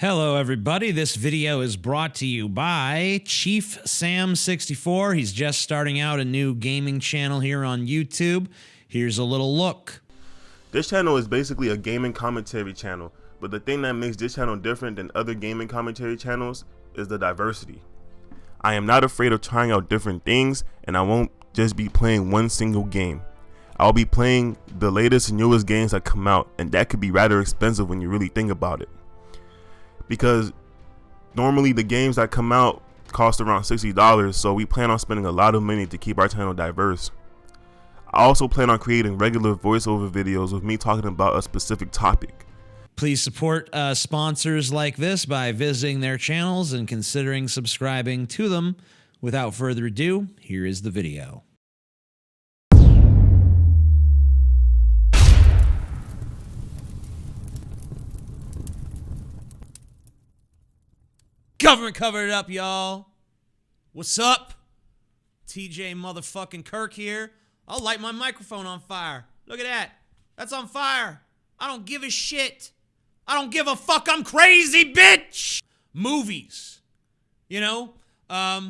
Hello, everybody. This video is brought to you by Chief Sam64. He's just starting out a new gaming channel here on YouTube. Here's a little look. This channel is basically a gaming commentary channel, but the thing that makes this channel different than other gaming commentary channels is the diversity. I am not afraid of trying out different things, and I won't just be playing one single game. I'll be playing the latest and newest games that come out, and that could be rather expensive when you really think about it. Because normally the games that come out cost around $60, so we plan on spending a lot of money to keep our channel diverse. I also plan on creating regular voiceover videos with me talking about a specific topic. Please support sponsors like this by visiting their channels and considering subscribing to them. Without further ado, here is the video. Government covered it up, y'all. What's up? TJ motherfucking Kirk here. I'll light my microphone on fire. Look at that. That's on fire. I don't give a shit. I don't give a fuck. I'm crazy, bitch. Movies. You know, I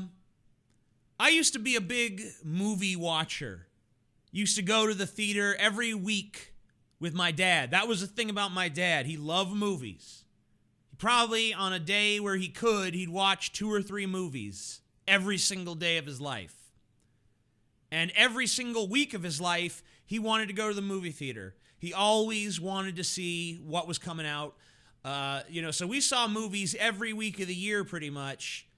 used to be a big movie watcher. Used to go to the theater every week with my dad. That was the thing about my dad. He loved movies. Probably on a day where he could, he'd watch 2 or 3 movies every single day of his life. And every single week of his life, he wanted to go to the movie theater. He always wanted to see what was coming out. So we saw movies every week of the year pretty much.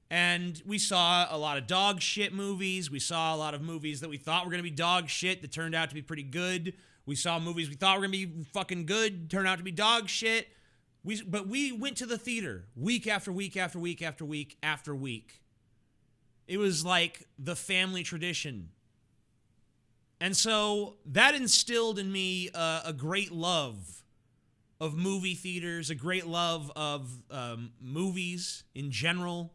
And we saw a lot of dog shit movies. We saw a lot of movies that we thought were going to be dog shit that turned out to be pretty good. We saw movies we thought were going to be fucking good, turned out to be dog shit. But we went to the theater week after week after week after week after week. It was like the family tradition. And so that instilled in me a great love of movie theaters, a great love of movies in general.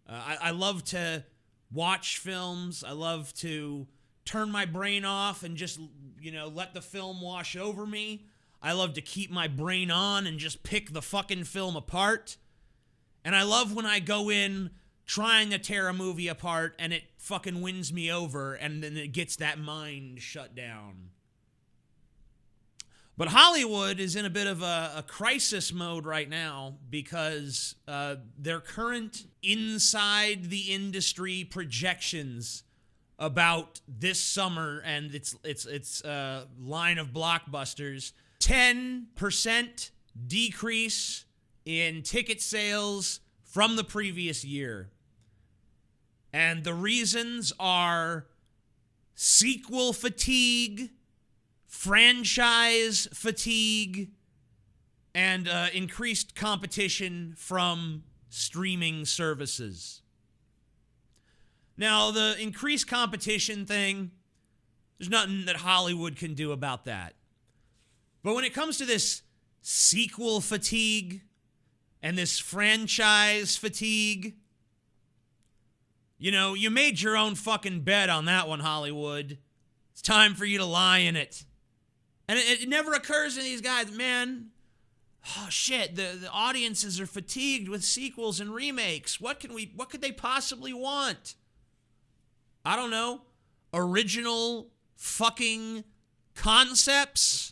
I love to watch films. I love to turn my brain off and just, let the film wash over me. I love to keep my brain on and just pick the fucking film apart. And I love when I go in trying to tear a movie apart and it fucking wins me over and then it gets that mind shut down. But Hollywood is in a bit of a crisis mode right now because their current inside the industry projections about this summer and its line of blockbusters, 10% decrease in ticket sales from the previous year. And the reasons are sequel fatigue, franchise fatigue, and increased competition from streaming services. Now, the increased competition thing, there's nothing that Hollywood can do about that. But when it comes to this sequel fatigue and this franchise fatigue, you made your own fucking bed on that one, Hollywood. It's time for you to lie in it. And it never occurs to these guys, man, oh shit, the audiences are fatigued with sequels and remakes. What could they possibly want? I don't know. Original fucking concepts?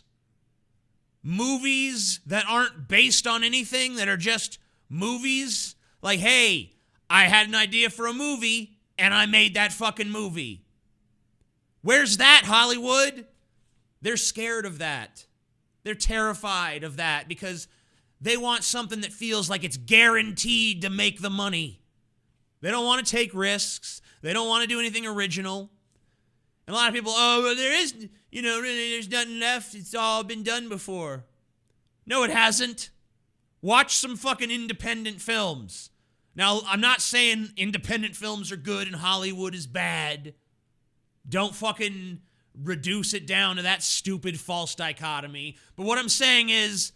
Movies that aren't based on anything, that are just movies. Like, hey, I had an idea for a movie, and I made that fucking movie. Where's that, Hollywood? They're scared of that. They're terrified of that because they want something that feels like it's guaranteed to make the money. They don't want to take risks. They don't want to do anything original. And a lot of people, well, there's nothing left. It's all been done before. No, it hasn't. Watch some fucking independent films. Now, I'm not saying independent films are good and Hollywood is bad. Don't fucking reduce it down to that stupid false dichotomy. But what I'm saying is,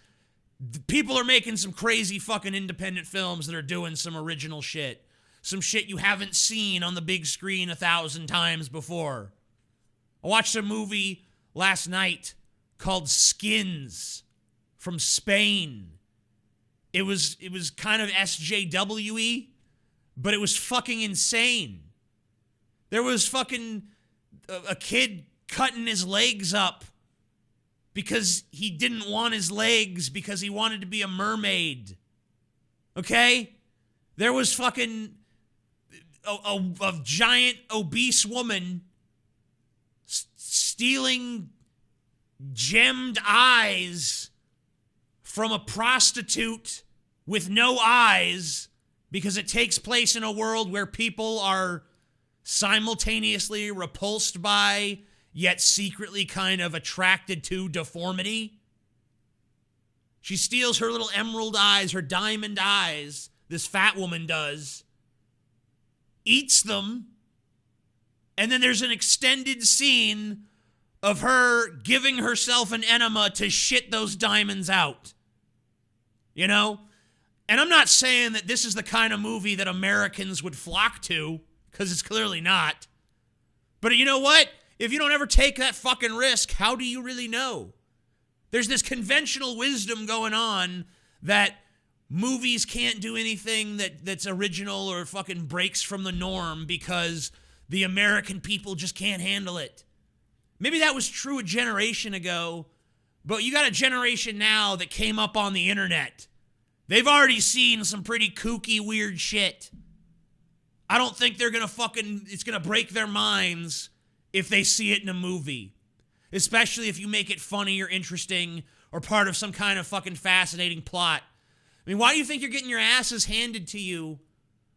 people are making some crazy fucking independent films that are doing some original shit. Some shit you haven't seen on the big screen 1,000 times before. I watched a movie last night called Skins from Spain. It was kind of SJW-y, but it was fucking insane. There was fucking a kid cutting his legs up because he didn't want his legs because he wanted to be a mermaid. Okay? There was fucking a giant obese woman stealing gemmed eyes from a prostitute with no eyes because it takes place in a world where people are simultaneously repulsed by, yet secretly kind of attracted to deformity. She steals her little emerald eyes, her diamond eyes, this fat woman does, eats them, and then there's an extended scene of her giving herself an enema to shit those diamonds out. You know? And I'm not saying that this is the kind of movie that Americans would flock to, because it's clearly not. But you know what? If you don't ever take that fucking risk, how do you really know? There's this conventional wisdom going on that movies can't do anything that's original or fucking breaks from the norm because the American people just can't handle it. Maybe that was true a generation ago, but you got a generation now that came up on the internet. They've already seen some pretty kooky, weird shit. I don't think they're gonna it's gonna break their minds if they see it in a movie. Especially if you make it funny or interesting or part of some kind of fucking fascinating plot. I mean, why do you think you're getting your asses handed to you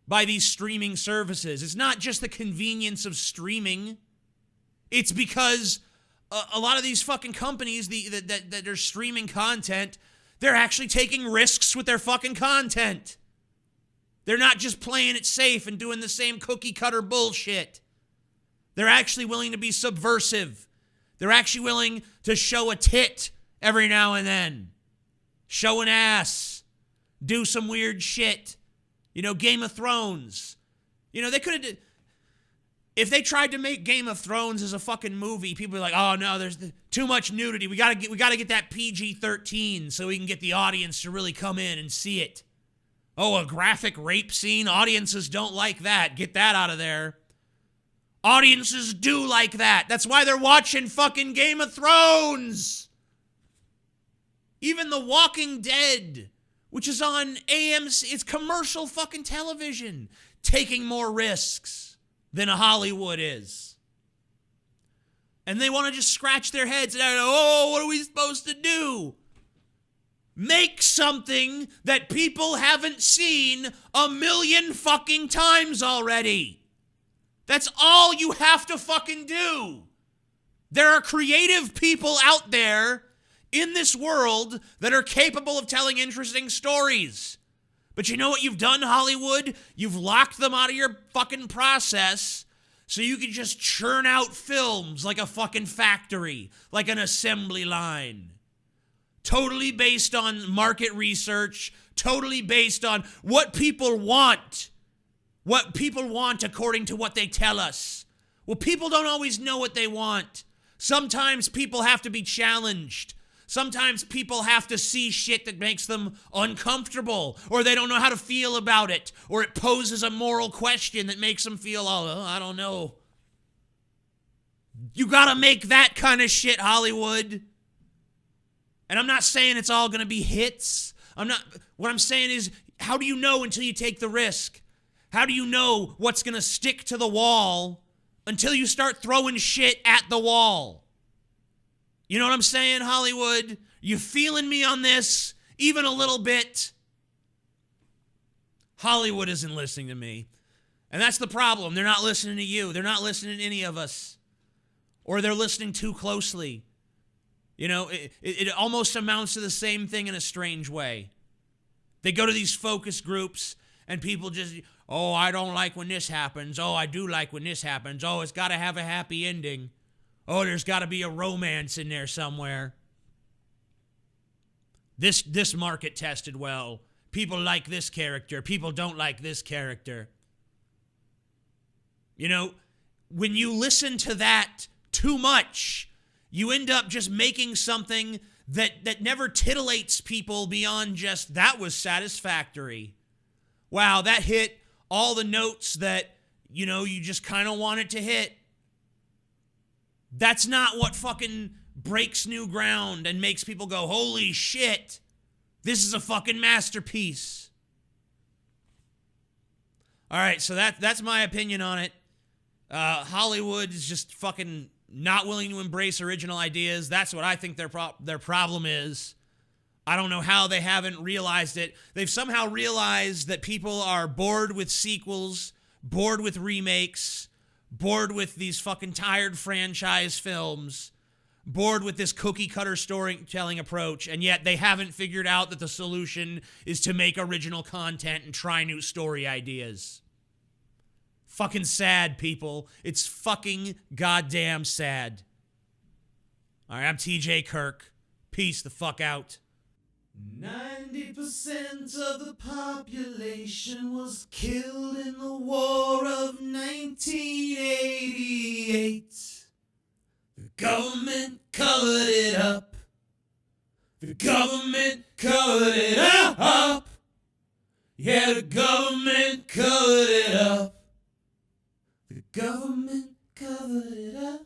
by these streaming services? It's not just the convenience of streaming. It's because a lot of these fucking companies that are streaming content, they're actually taking risks with their fucking content. They're not just playing it safe and doing the same cookie cutter bullshit. They're actually willing to be subversive. They're actually willing to show a tit every now and then. Show an ass. Do some weird shit. You know, Game of Thrones. You know, they could have... If they tried to make Game of Thrones as a fucking movie, people are like, oh no, there's too much nudity. We gotta get that PG-13 so we can get the audience to really come in and see it. Oh, a graphic rape scene? Audiences don't like that. Get that out of there. Audiences do like that. That's why they're watching fucking Game of Thrones. Even The Walking Dead, which is on AMC, it's commercial fucking television, taking more risks than Hollywood is. And they want to just scratch their heads and, oh, what are we supposed to do? Make something that people haven't seen 1,000,000 fucking times already. That's all you have to fucking do. There are creative people out there in this world that are capable of telling interesting stories. But you know what you've done, Hollywood? You've locked them out of your fucking process so you can just churn out films like a fucking factory, like an assembly line. Totally based on market research, totally based on what people want. What people want according to what they tell us. Well, people don't always know what they want. Sometimes people have to be challenged. Sometimes people have to see shit that makes them uncomfortable, or they don't know how to feel about it, or it poses a moral question that makes them feel, oh, I don't know. You gotta make that kind of shit, Hollywood. And I'm not saying it's all gonna be hits. What I'm saying is, how do you know until you take the risk? How do you know what's gonna stick to the wall until you start throwing shit at the wall? You know what I'm saying, Hollywood? You feeling me on this? Even a little bit? Hollywood isn't listening to me. And that's the problem. They're not listening to you. They're not listening to any of us. Or they're listening too closely. You know, it almost amounts to the same thing in a strange way. They go to these focus groups and people just, oh, I don't like when this happens. Oh, I do like when this happens. Oh, it's got to have a happy ending. Oh, there's got to be a romance in there somewhere. This market tested well. People like this character. People don't like this character. You know, when you listen to that too much, you end up just making something that never titillates people beyond just, that was satisfactory. Wow, that hit all the notes that, you know, you just kind of want it to hit. That's not what fucking breaks new ground and makes people go, holy shit, this is a fucking masterpiece. All right, so that's my opinion on it. Hollywood is just fucking not willing to embrace original ideas. That's what I think their problem is. I don't know how they haven't realized it. They've somehow realized that people are bored with sequels, bored with remakes, bored with these fucking tired franchise films, bored with this cookie-cutter storytelling approach, and yet they haven't figured out that the solution is to make original content and try new story ideas. Fucking sad, people. It's fucking goddamn sad. All right, I'm TJ Kirk. Peace the fuck out. 90% of the population was killed in the War of 1988. The government covered it up. The government covered it up. Yeah, the government covered it up. The government covered it up.